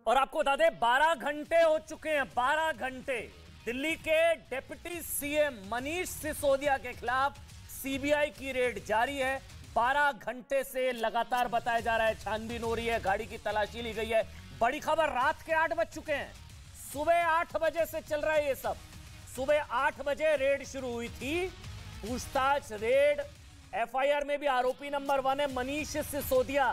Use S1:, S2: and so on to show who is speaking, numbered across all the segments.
S1: और आपको बता दें 12 घंटे हो चुके हैं, 12 घंटे दिल्ली के डिप्टी सीएम मनीष सिसोदिया के खिलाफ सीबीआई की रेड जारी है। 12 घंटे से लगातार बताया जा रहा है छानबीन हो रही है, गाड़ी की तलाशी ली गई है। बड़ी खबर, रात के 8 बज चुके हैं, सुबह 8 बजे से चल रहा है ये सब। सुबह 8 बजे रेड शुरू हुई थी, पूछताछ रेड, एफआईआर में भी आरोपी नंबर 1 है मनीष सिसोदिया।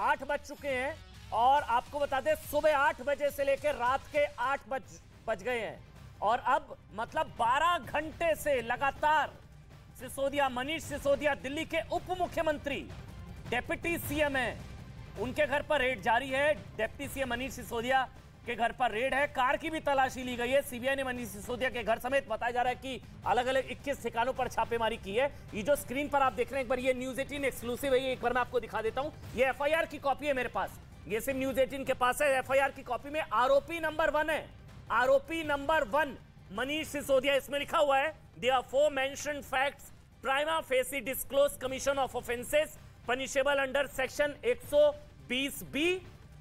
S1: 8 बज चुके हैं और आपको बता दें सुबह 8 बजे से लेकर रात के 8 बज गए हैं और अब मतलब 12 घंटे से लगातार सिसोदिया, मनीष सिसोदिया दिल्ली के उप मुख्यमंत्री, डिप्टी सीएम है, उनके घर पर रेड जारी है। डिप्टी सीएम मनीष सिसोदिया के घर पर रेड है, कार की भी तलाशी ली गई है। सीबीआई ने मनीष सिसोदिया के घर समेत बताया जा रहा है कि अलग अलग 21 ठिकानों पर छापेमारी की है। ये जो स्क्रीन पर आप देख रहे हैं, एक बार ये न्यूज 18 एक्सक्लूसिव है, ये एक बार मैं आपको दिखा देता हूं। ये एफआईआर की कॉपी है मेरे पास, ये सिर्फ न्यूज 18 के पास है। एफआईआर की कॉपी में आरोपी नंबर 1 है, आरोपी नंबर 1 मनीष सिसोदिया, इसमें लिखा हुआ है the aforementioned facts prima facie disclosed commission of offenses punishable under section 120B,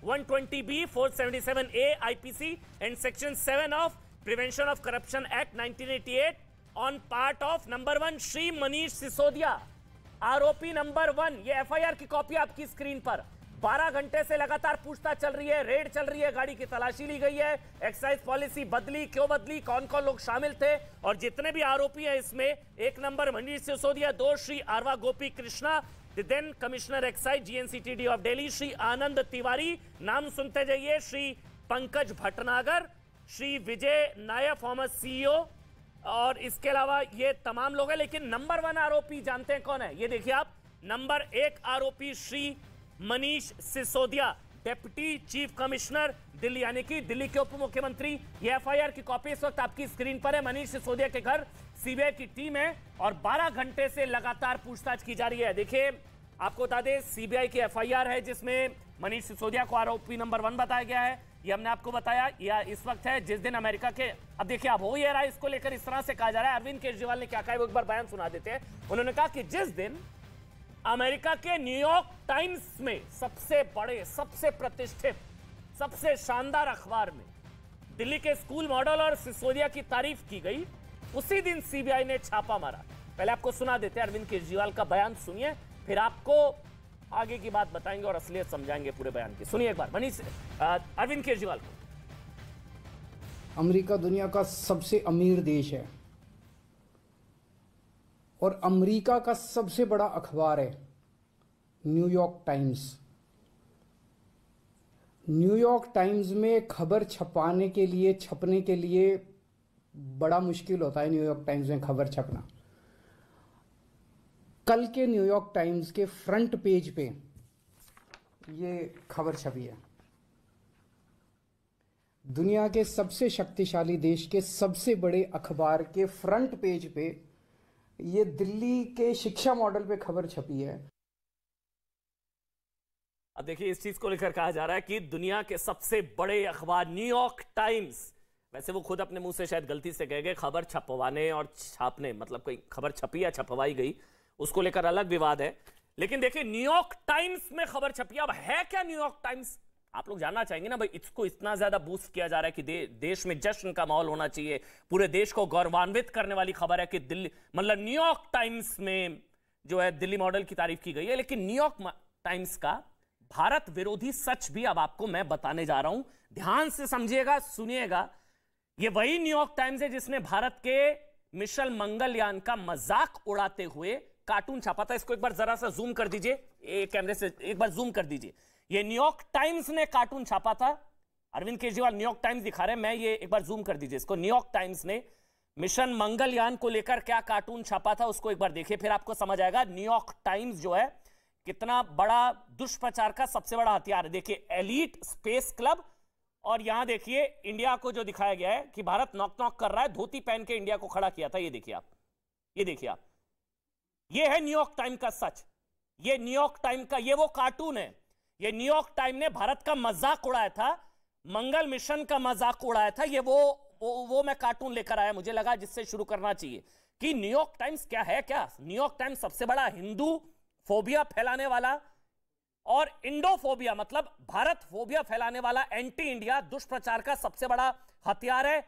S1: 120B, 477A IPC and section 7 of Prevention of Corruption Act 1988 on part of number 1 Shri Manish Sisodia. आरोपी नंबर 1, ये एफआईआर की copy आपकी screen पर। 12 घंटे से लगातार पूछताछ चल रही है, रेड चल रही है, गाड़ी की तलाशी ली गई है, एक्साइज पॉलिसी बदली, क्यों बदली, कौन कौन लोग शामिल थे और जितने भी आरोपी हैं इसमें 1 number Manish Sisodia, 2 Shri Arava Gopi Krishna, then commissioner excise GNCTD of Delhi Shri Anand Tiwari, नाम सुनते जाइए, श्री पंकज भटनागर, श्री विजय नायर फॉर्मर सीईओ, और इसके अलावा ये तमाम लोग हैं। लेकिन नंबर 1 आरोपी जानते हैं कौन है? ये देखिए आप, नंबर 1 आरोपी Shri Manish Sisodia, deputy chief commissioner Delhi, यानी कि दिल्ली के उप मुख्यमंत्री। ये एफआईआर की कॉपी इस वक्त आपकी स्क्रीन पर है। मनीष सिसोदिया के घर सीबीआई की टीम है और 12 घंटे से लगातार पूछताछ की जा रही है। देखिए आपको बता दें सीबीआई की एफआईआर है जिसमें मनीष सिसोदिया को आरोपी नंबर 1 बताया गया है। ये हमने आपको बताया, यह इस वक्त है जिस दिन अमेरिका के, अब देखिए अब हो ये रहा है, इसको लेकर इस तरह से कहा जा रहा है। अरविंद केजरीवाल ने क्या कहा है वो एक बार बयान सुना देते हैं। उन्होंने कहा कि जिस दिन अमेरिका के न्यूयॉर्क टाइम्स में सबसे बड़े, सबसे प्रतिष्ठित, सबसे शानदार अखबार में दिल्ली के स्कूल मॉडल और सिसोदिया की तारीफ की गई, उसी दिन सीबीआई ने छापा मारा। पहले आपको सुना देते हैं अरविंद केजरीवाल का बयान, सुनिए, फिर आपको आगे की बात बताएंगे और असलियत समझाएंगे पूरे बयान की। सुनिए एक बार मनीष, अरविंद केजरीवाल को।
S2: अमेरिका दुनिया का सबसे अमीर देश है और अमेरिका का सबसे बड़ा अखबार है न्यूयॉर्क टाइम्स। न्यूयॉर्क टाइम्स में खबर छपने के लिए बड़ा मुश्किल होता है न्यूयॉर्क टाइम्स में खबर छपना। कल के न्यूयॉर्क टाइम्स के फ्रंट पेज पे ये खबर छपी है। दुनिया के सबसे शक्तिशाली देश के सबसे बड़े अखबार के फ्रंट पेज पे ये दिल्ली के शिक्षा मॉडल पे खबर छपी है।
S1: अब देखिए इस चीज को लेकर कहा जा रहा है कि दुनिया के सबसे बड़े अखबार न्यूयॉर्क टाइम्स, वैसे वो खुद अपने मुंह से शायद गलती से कह गए, खबर छपवाने और छापने, मतलब कोई खबर छपी या छपवाई गई उसको लेकर अलग विवाद है। लेकिन देखिए न्यूयॉर्क टाइम्स में खबर छपी। अब है क्या न्यूयॉर्क टाइम्स? आप लोग जानना चाहेंगे ना भाई, इसको इतना ज्यादा बूस्ट किया जा रहा है कि देश में जश्न का माहौल होना चाहिए, पूरे देश को गौरवान्वित करने वाली खबर है कि दिल्ली, मतलब न्यूयॉर्क टाइम्स में जो है दिल्ली मॉडल की तारीफ की गई है। लेकिन न्यूयॉर्क टाइम्स का भारत विरोधी सच भी अब आपको मैं बताने जा रहा हूं, ध्यान से समझिएगा, सुनिएगा। यह वही न्यूयॉर्क टाइम्स है जिसने भारत के मिशन मंगलयान का मजाक उड़ाते हुए कार्टून छापा था। इसको एक बार जरा सा जूम कर दीजिए, कैमरे से एक बार जूम कर दीजिए। ये न्यूयॉर्क टाइम्स ने कार्टून छापा था। अरविंद केजरीवाल न्यूयॉर्क टाइम्स दिखा रहे हैं, मैं ये एक बार जूम कर दीजिए इसको। न्यूयॉर्क टाइम्स ने मिशन मंगलयान को लेकर क्या कार्टून छापा था उसको एक बार देखिए, फिर आपको समझ आएगा न्यूयॉर्क टाइम्स जो है कितना बड़ा दुष्प्रचार का सबसे बड़ा हथियार है। देखिए एलीट स्पेस क्लब, और यहां देखिए इंडिया को जो दिखाया गया है कि भारत नॉक नॉक कर रहा है, धोती पहन के इंडिया को खड़ा किया था। ये देखिए आप, ये देखिए आप, ये है न्यूयॉर्क टाइम का सच। ये न्यूयॉर्क टाइम का ये वो कार्टून है। ये न्यूयॉर्क टाइम ने भारत का मजाक उड़ाया था, मंगल मिशन का मजाक उड़ाया था। ये वो मैं कार्टून लेकर आया, मुझे लगा जिससे शुरू करना चाहिए कि न्यूयॉर्क टाइम्स क्या है। क्या न्यूयॉर्क टाइम्स सबसे बड़ा हिंदू फोबिया फैलाने वाला और इंडोफोबिया मतलब भारत फोबिया फैलाने वाला एंटी इंडिया दुष्प्रचार का सबसे बड़ा हथियार है।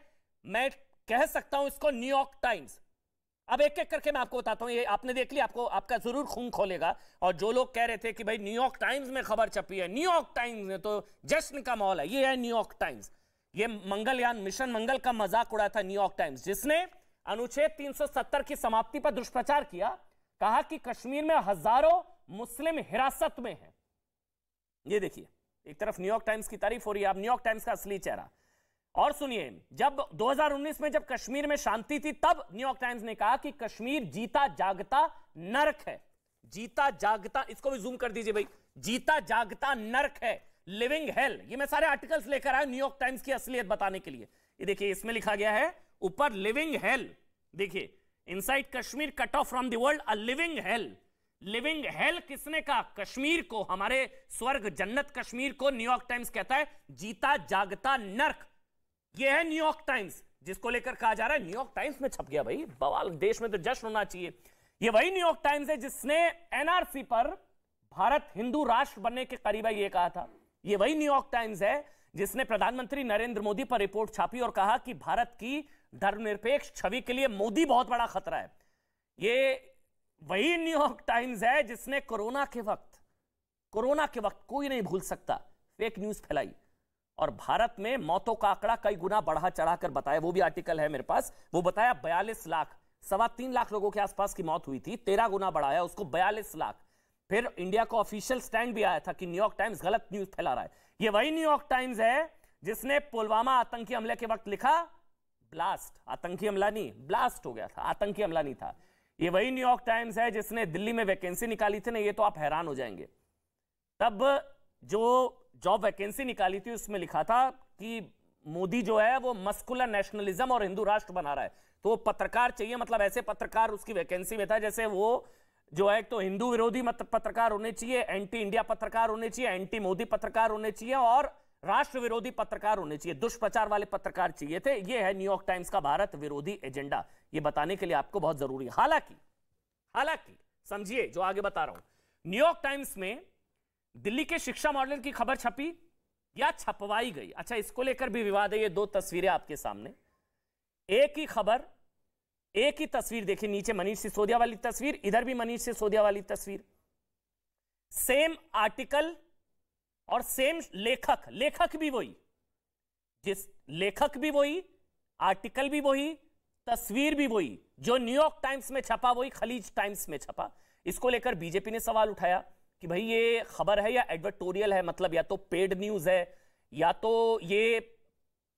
S1: मैं कह सकता हूं इसको न्यूयॉर्क टाइम्स। अब एक एक करके मैं आपको बताता हूं, ये आपने देख लिया, आपको आपका जरूर खून खोलेगा। और जो लोग कह रहे थे कि भाई न्यूयॉर्क टाइम्स में खबर छपी है, न्यूयॉर्क टाइम्स में तो जश्न का माहौल है, ये है न्यूयॉर्क टाइम्स। ये मंगलयान मिशन मंगल का मजाक उड़ाया था न्यूयॉर्क टाइम्स, जिसने अनुच्छेद 370 की समाप्ति पर दुष्प्रचार किया। कहा कि कश्मीर में हजारों मुस्लिम हिरासत में हैं। ये देखिए, एक तरफ न्यूयॉर्क टाइम्स की तारीफ हो रही है, अब न्यूयॉर्क टाइम्स का असली चेहरा। और सुनिए, जब 2019 में जब कश्मीर में शांति थी, तब न्यूयॉर्क टाइम्स ने कहा कि कश्मीर जीता जागता नरक है। जीता जागता, इसको भी जूम कर दीजिए भाई, जीता जागता नरक है, लिविंग हेल। ये मैं सारे आर्टिकल्स लेकर आया न्यूयॉर्क टाइम्स की असलियत बताने के लिए। ये देखिए, इसमें लिखा गया है ऊपर लिविंग हेल। देखिए, inside Kashmir cut off from the world, a living hello. Living hello किसने कहा? कश्मीर को, हमारे स्वर्ग जन्नत कश्मीर को न्यूयॉर्क टाइम्स कहता है जीता जागता नर्क। यह है न्यूयॉर्क टाइम्स, जिसको लेकर कहा जा रहा है न्यूयॉर्क टाइम्स में छप गया भाई, बवाल, देश में तो जश्न होना चाहिए। यह वही न्यूयॉर्क टाइम्स है जिसने एनआरसी पर भारत हिंदू राष्ट्र बनने के करीब है ये कहा था। यह वही न्यूयॉर्क टाइम्स है जिसने प्रधानमंत्री नरेंद्र मोदी पर रिपोर्ट छापी और कहा कि भारत की धर्मनिरपेक्ष छवि के लिए मोदी बहुत बड़ा खतरा है। यह वही न्यूयॉर्क टाइम्स है जिसने कोरोना के वक्त कोई नहीं भूल सकता, फेक न्यूज फैलाई और भारत में मौतों का आंकड़ा कई गुना बढ़ा चढ़ाकर बताया। वो भी आर्टिकल है मेरे पास, वो बताया 42 लाख, 3.25 लाख लोगों के आसपास की मौत हुई थी, 13 गुना बढ़ाया उसको 42 लाख। फिर इंडिया का ऑफिशियल स्टैंड भी आया था कि न्यूयॉर्क टाइम्स गलत न्यूज फैला रहा है। ये वही न्यूयॉर्क टाइम्स है जिसने पुलवामा आतंकी हमले के वक्त लिखा ब्लास्ट, आतंकी हमला नहीं, ब्लास्ट हो गया था, आतंकी हमला नहीं था। ये वही न्यूयॉर्क टाइम्स है जिसने दिल्ली में वैकेंसी निकाली थी ना, ये तो आप हैरान हो जाएंगे। तब जो जॉब वैकेंसी निकाली थी उसमें लिखा था कि मोदी जो है वो मस्कुलर नेशनलिज्म और हिंदू राष्ट्र बना रहा है। तो पत्रकार चाहिए, मतलब ऐसे पत्रकार उसकी वैकेंसी में था जैसे वो जो है तो हिंदू विरोधी पत्रकार होने चाहिए, एंटी इंडिया पत्रकार होने चाहिए, एंटी मोदी पत्रकार होने चाहिए और राष्ट्र विरोधी पत्रकार होने चाहिए, दुष्प्रचार वाले पत्रकार चाहिए थे। ये है न्यूयॉर्क टाइम्स का भारत विरोधी एजेंडा। ये बताने के लिए आपको बहुत जरूरी है। हालांकि समझिए जो आगे बता रहा हूं, न्यूयॉर्क टाइम्स में दिल्ली के शिक्षा मॉडल की खबर छपी या छपवाई गई। अच्छा, इसको लेकर भी विवाद है। ये दो तस्वीरें आपके सामने, एक ही खबर, एक ही तस्वीर। देखिए नीचे मनीष सिसोदिया वाली तस्वीर, इधर भी मनीष सिसोदिया वाली तस्वीर, सेम आर्टिकल और सेम लेखक भी वही, जिस लेखक भी वही, आर्टिकल भी वही, तस्वीर भी वही। जो न्यूयॉर्क टाइम्स में छपा वही खलीज टाइम्स में छपा। इसको लेकर बीजेपी ने सवाल उठाया कि भाई ये खबर है या एडवर्टोरियल है, मतलब या तो पेड न्यूज है या तो ये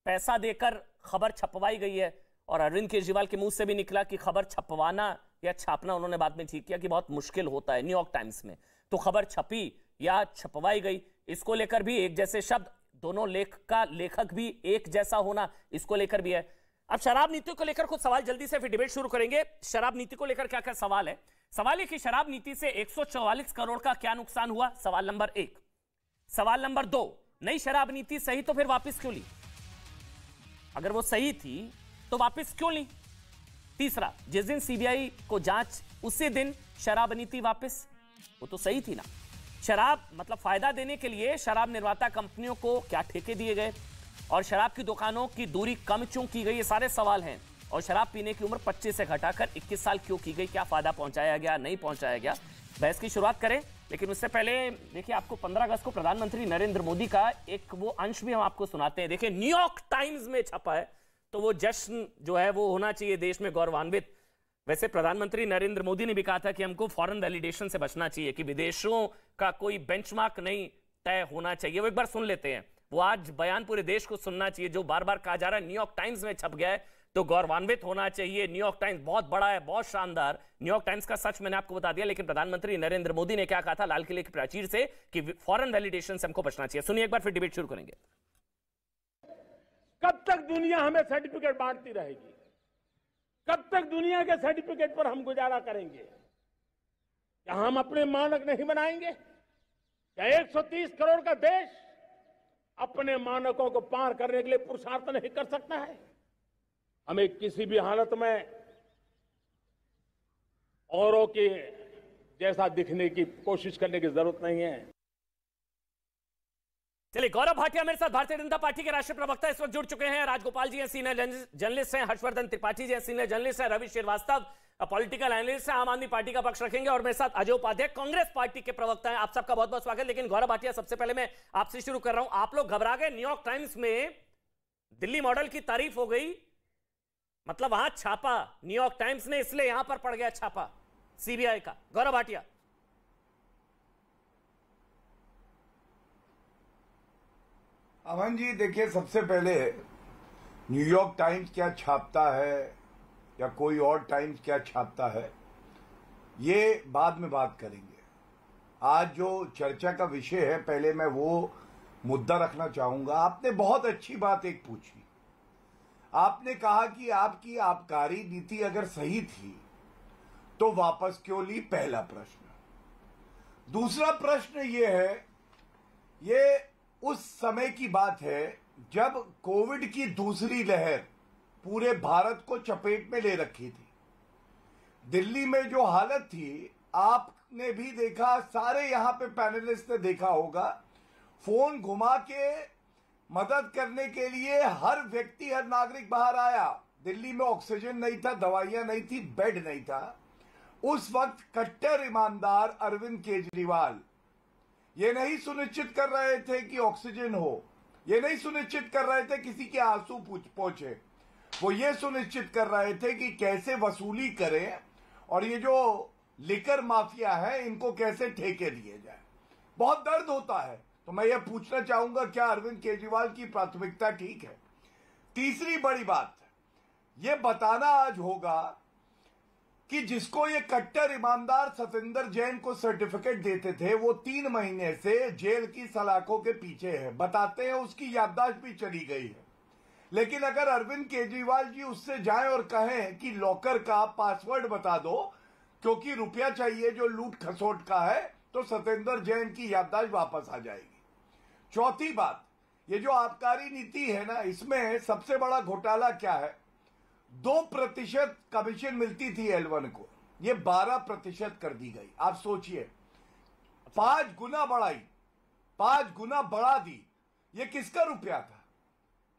S1: पैसा देकर खबर छपवाई गई है। और अरविंद केजरीवाल के मुंह से भी निकला कि खबर छपवाना या छापना, उन्होंने बाद में ठीक किया कि बहुत मुश्किल होता है न्यूयॉर्क टाइम्स में, तो खबर छपी या छपवाई गई, इसको लेकर भी एक जैसे शब्द, दोनों लेखक भी एक जैसा होना, इसको लेकर भी है। अब शराब नीति को लेकर कुछ सवाल जल्दी से, फिर डिबेट शुरू करेंगे। शराब नीति को लेकर क्या क्या सवाल है? सवाल है कि शराब नीति से 144 करोड़ का क्या नुकसान हुआ, सवाल नंबर 1। सवाल नंबर 2, नई शराब नीति सही तो फिर वापस क्यों ली? अगर वो सही थी तो वापस क्यों ली? तीसरा, जिस दिन सीबीआई को जांच, उसी दिन शराब नीति वापस, वो तो सही थी ना। शराब मतलब फायदा देने के लिए शराब निर्माता कंपनियों को क्या ठेके दिए गए और शराब की दुकानों की दूरी कम क्यों की गई, ये सारे सवाल हैं। और शराब पीने की उम्र 25 से घटाकर 21 साल क्यों की गई, क्या फायदा पहुंचाया गया, नहीं पहुंचाया गया, बहस की शुरुआत करें। लेकिन उससे पहले देखिए, आपको 15 अगस्त को प्रधानमंत्री नरेंद्र मोदी का एक वो अंश भी हम आपको सुनाते हैं। देखिए न्यूयॉर्क टाइम्स में छपा है तो वो जश्न जो है वो होना चाहिए देश में, गौरवान्वित। वैसे प्रधानमंत्री नरेंद्र मोदी ने भी कहा था कि हमको फॉरेन वैलिडेशन से बचना चाहिए, कि विदेशों का कोई बेंचमार्क नहीं तय होना चाहिए। वो एक बार सुन लेते हैं, वो आज बयान पूरे देश को सुनना चाहिए जो बार बार कहा जा रहा है न्यूयॉर्क टाइम्स में छप गया है तो गौरवान्वित होना चाहिए। न्यूयॉर्क टाइम्स बहुत बड़ा है, बहुत शानदार। न्यूयॉर्क टाइम्स का सच मैंने आपको बता दिया, लेकिन प्रधानमंत्री नरेंद्र मोदी ने क्या कहा था लाल किले की प्राचीर से कि फॉरेन वैलिडेशन से हमको बचना चाहिए। सुनिए एक बार, फिर डिबेट शुरू करेंगे।
S3: कब तक दुनिया हमें सर्टिफिकेट बांटती रहेगी? कब तक दुनिया के सर्टिफिकेट पर हम गुजारा करेंगे? क्या हम अपने मानक नहीं बनाएंगे? क्या 130 करोड़ का देश अपने मानकों को पार करने के लिए पुरुषार्थ नहीं कर सकता है? हमें किसी भी हालत में औरों के जैसा दिखने की कोशिश करने की जरूरत नहीं है।
S1: चलिए, गौरव भाटिया मेरे साथ, भारतीय जनता पार्टी के राष्ट्रीय प्रवक्ता इस वक्त जुड़ चुके हैं। राजगोपाल जी हैं, सीनियर जर्नलिस्ट हैं। हर्षवर्धन त्रिपाठी जी हैं, सीनियर जर्नलिस्ट हैं। रवि श्रीवास्तव पॉलिटिकल एनालिस्ट है, आम आदमी पार्टी का पक्ष रखेंगे। और मेरे साथ अजय उपाध्याय, कांग्रेस पार्टी के प्रवक्ता हैं। आप सबका बहुत बहुत स्वागत। लेकिन गौरव भाटिया, सबसे पहले मैं आपसे शुरू कर रहा हूं। आप लोग घबरा गए, न्यूयॉर्क टाइम्स में दिल्ली मॉडल की तारीफ हो गई, मतलब वहां छापा न्यूयॉर्क टाइम्स ने, इसलिए यहां पर पड़ गया छापा सीबीआई का। गौरव भाटिया।
S4: अमन जी, देखिए, सबसे पहले न्यूयॉर्क टाइम्स क्या छापता है या कोई और टाइम्स क्या छापता है, ये बाद में बात करेंगे। आज जो चर्चा का विषय है, पहले मैं वो मुद्दा रखना चाहूंगा। आपने बहुत अच्छी बात एक पूछी। आपने कहा कि आपकी आबकारी नीति अगर सही थी तो वापस क्यों ली, पहला प्रश्न। दूसरा प्रश्न ये है, ये उस समय की बात है जब कोविड की दूसरी लहर पूरे भारत को चपेट में ले रखी थी। दिल्ली में जो हालत थी, आपने भी देखा, सारे यहां पे पैनलिस्ट ने देखा होगा, फोन घुमा के मदद करने के लिए हर व्यक्ति, हर नागरिक बाहर आया। दिल्ली में ऑक्सीजन नहीं था, दवाइयां नहीं थी, बेड नहीं था। उस वक्त कट्टर ईमानदार अरविंद केजरीवाल ये नहीं सुनिश्चित कर रहे थे कि ऑक्सीजन हो, ये नहीं सुनिश्चित कर रहे थे किसी के आंसू पहुंचे, वो ये सुनिश्चित कर रहे थे कि कैसे वसूली करें और ये जो लिकर माफिया है इनको कैसे ठेके दिए जाए। बहुत दर्द होता है। तो मैं ये पूछना चाहूंगा, क्या अरविंद केजरीवाल की प्राथमिकता ठीक है? तीसरी बड़ी बात, ये बताना आज होगा कि जिसको ये कट्टर ईमानदार सतेंद्र जैन को सर्टिफिकेट देते थे, वो 3 महीने से जेल की सलाखों के पीछे है। बताते हैं उसकी याददाश्त भी चली गई है। लेकिन अगर अरविंद केजरीवाल जी उससे जाएं और कहें कि लॉकर का पासवर्ड बता दो क्योंकि रुपया चाहिए जो लूट खसोट का है, तो सतेंद्र जैन की याददाश्त वापस आ जाएगी। चौथी बात, ये जो आबकारी नीति है ना, इसमें सबसे बड़ा घोटाला क्या है? 2% कमीशन मिलती थी L1 को, ये 12% कर दी गई। आप सोचिए, 5 गुना बढ़ाई, 5 गुना बढ़ा दी। ये किसका रुपया था?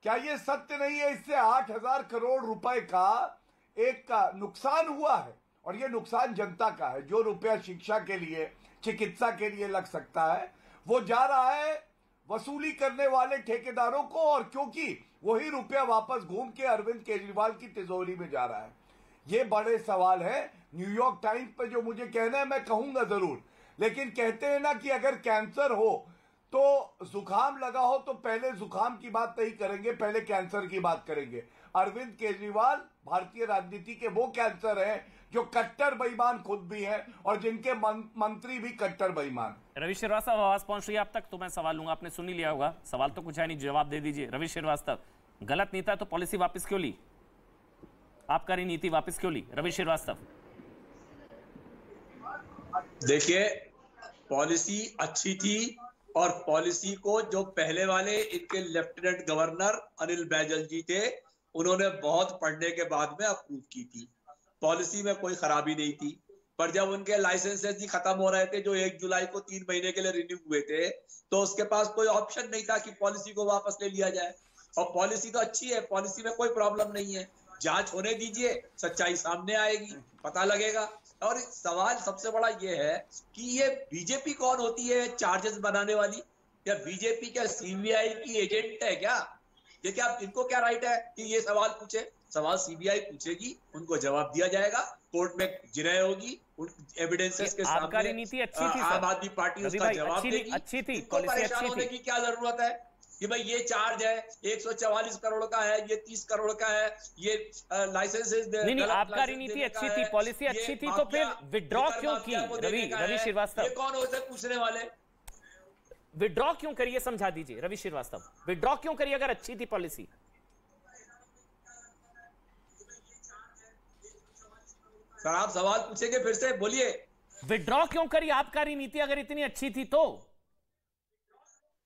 S4: क्या ये सत्य नहीं है? इससे 8,000 करोड़ रुपए का एक का नुकसान हुआ है, और ये नुकसान जनता का है। जो रुपया शिक्षा के लिए, चिकित्सा के लिए लग सकता है, वो जा रहा है वसूली करने वाले ठेकेदारों को, और क्योंकि वही रुपया वापस घूम के अरविंद केजरीवाल की तिजोरी में जा रहा है। ये बड़े सवाल है। न्यूयॉर्क टाइम्स पे जो मुझे कहना है मैं कहूंगा जरूर, लेकिन कहते हैं ना कि अगर कैंसर हो तो जुकाम लगा हो तो पहले जुकाम की बात नहीं करेंगे, पहले कैंसर की बात करेंगे। अरविंद केजरीवाल भारतीय राजनीति के वो कैंसर हैं जो कट्टर बेईमान खुद भी हैं और जिनके मंत्री भी कट्टर बेईमान।
S1: रवि श्रीवास्तव, आवाज पहुंच रही है आप तक तो मैं सवाल लूंगा। आपने सुन ही लिया होगा, सवाल तो कुछ है नहीं, जवाब दे दीजिए। रवि श्रीवास्तव, गलत नीति तो पॉलिसी वापस क्यों ली? आबकारी नीति वापस क्यों ली? रवि श्रीवास्तव।
S5: देखिए, पॉलिसी अच्छी थी, और पॉलिसी को जो पहले वाले इनके लेफ्टिनेंट गवर्नर अनिल बैजल जी थे, उन्होंने बहुत पढ़ने के बाद में अप्रूव की थी। पॉलिसी में कोई खराबी नहीं थी, पर जब उनके लाइसेंसेस ही खत्म हो रहे थे, जो 1 जुलाई को 3 महीने के लिए रिन्यू हुए थे, तो उसके पास कोई ऑप्शन नहीं था कि पॉलिसी को वापस ले लिया जाए। और पॉलिसी तो अच्छी है, पॉलिसी में कोई प्रॉब्लम नहीं है। जांच होने दीजिए, सच्चाई सामने आएगी, पता लगेगा। और सवाल सबसे बड़ा ये है कि ये बीजेपी कौन होती है चार्जेस बनाने वाली? या बीजेपी क्या सीबीआई की एजेंट है क्या? ये क्या, इनको क्या राइट है कि ये सवाल पूछे? सवाल सीबीआई पूछेगी, उनको जवाब दिया जाएगा, कोर्ट में जिरह होगी, एविडेंसेस के सामने।
S1: आबकारी नीति अच्छी थी,
S5: आम आदमी पार्टी उसका जवाब देगी।
S1: अच्छी थी,
S5: इनको परेशान होने की क्या जरूरत है कि भाई ये चार्ज है 144 करोड़ का है, ये 30 करोड़ का है, ये लाइसेंसेस
S1: नहीं, आबकारी नीति अच्छी थी, पॉलिसी अच्छी थी, तो फिर विड्रॉ क्यों की? रवि श्रीवास्तव,
S5: ये कौन होते पूछने वाले?
S1: विड्रॉ क्यों करिए, समझा दीजिए। रवि श्रीवास्तव, विड्रॉ क्यों करिए अगर अच्छी थी पॉलिसी?
S5: सर, आप सवाल पूछेंगे, फिर से बोलिए।
S1: विड्रॉ क्यों करी आबकारी नीति अगर इतनी अच्छी थी तो?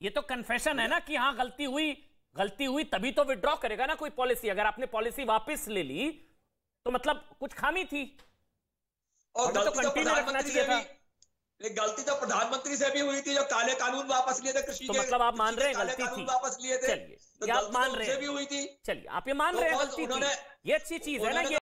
S1: ये तो कन्फेशन है ना कि हाँ गलती हुई तभी तो विड्रॉ करेगा ना कोई पॉलिसी। अगर आपने पॉलिसी वापस ले ली तो मतलब कुछ खामी थी,
S5: और
S1: तो कंटिन्यू रखना चाहिए था।
S5: गलती तो प्रधानमंत्री से भी हुई थी, जो काले कानून वापस लिए थे कृषि
S1: तो
S5: के।
S1: मतलब आप मान रहे हैं गलती थी,
S5: वापस लिए थे।
S1: चलिए
S5: तो
S1: ये आप मान रहे
S5: भी हुई थी।
S1: चलिए आप ये मान रहे हैं गलती थी, ये अच्छी चीज है ना।